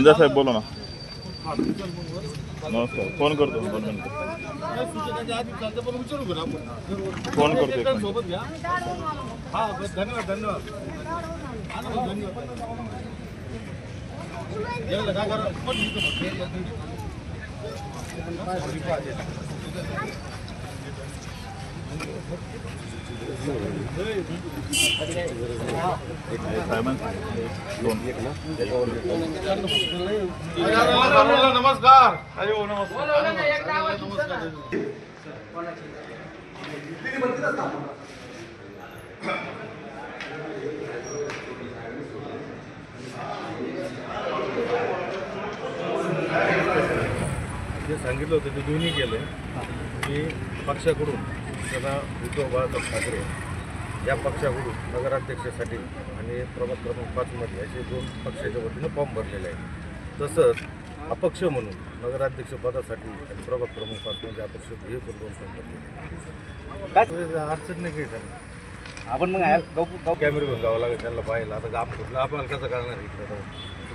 संजय साहेब बोला ना. नमस्कार. फोन करतो 2 मिनिटं. फोन करतो सोबत घ्या. हा धन्यवाद धन्यवाद. काय करा नमस्कार. अरे हो नमस्कार. जे सांगितलं होतं ते दोन्ही केलं की पक्षाकडून त्याला उद्धव बाळासाहेब ठाकरे या पक्षाकडून नगराध्यक्षासाठी आणि प्रभाग क्रमांक 5 मध्ये असे 2 पक्षाच्या वतीनं फॉर्म भरलेले आहे. तसंच अपक्ष म्हणून नगराध्यक्ष पदासाठी आणि प्रभाग क्रमांक 5 मध्ये अपक्ष हे पण 2 फॉर्म भरलेले. अडचण नाही काही त्यांना. आपण मग कॅमेरे घेऊन जावं लागेल त्यांना पाहायला. आता काम कुठलं आपल्याला कसं करणार इकडे.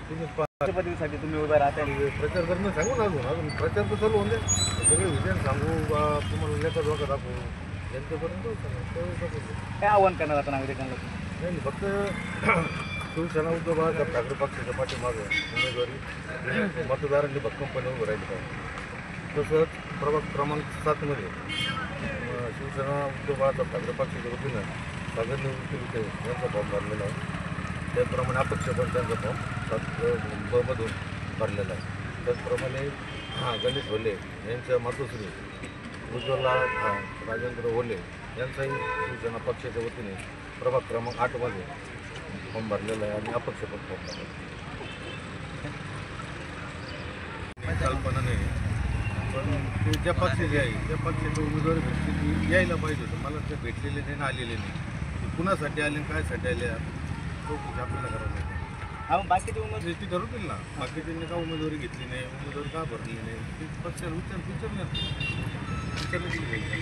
तुम्ही राष्ट्रपतीसाठी तुम्ही उभा राहता प्रचार करणं सांगू ना. अजून प्रचार तर चालू होऊन द्या. सगळे विषय सांगू बा तुम्हाला लेखा जोखा दाखवू यांच्यापर्यंत काय आव्हान करणार आता नागरिकांना. नाही फक्त शिवसेना उद्धव बाळासाहेब ठाकरे पक्षाच्या पाठीमागं उमेदवारी मतदारांनी भक्कमपणे उभं राहिली पाहिजे. तसंच प्रभाग क्रमांक 7 मध्ये शिवसेना उद्धव बाळासाहेब ठाकरे पक्षाच्या वतीनं सागर निवृत्ती विखे यांचा फॉर्म भरलेला आहे. त्याचप्रमाणे अपक्ष पण त्यांचा फॉर्म 7 मधून भरलेला आहे. त्याचप्रमाणे गणेश होले यांच्या मातोश्री उज्ज्वला राजेंद्र ओले यांचाही शिवसेना पक्षाच्या वतीने प्रभाग क्रमांक 8 मध्ये फॉर्म भरलेला आहे आणि अपक्ष पण फॉर्म भरलेला आहे. कल्पना नाही पण ते ज्या पक्षाचे आहे त्या पक्षाचे उमेदवारी भेटली की यायला पाहिजे होतं. मला ते भेटलेले नाही ना आलेले नाही. कुणासाठी आले कायसाठी आले चौकशी आपल्याला करावं लागेल. आपण बाकीचे उमेदवारी ती ठरवतील ना. बाकीच्यांनी का उमेदवारी घेतली नाही उमेदवारी का भरली नाही ते पक्षाला विचारलं गेली.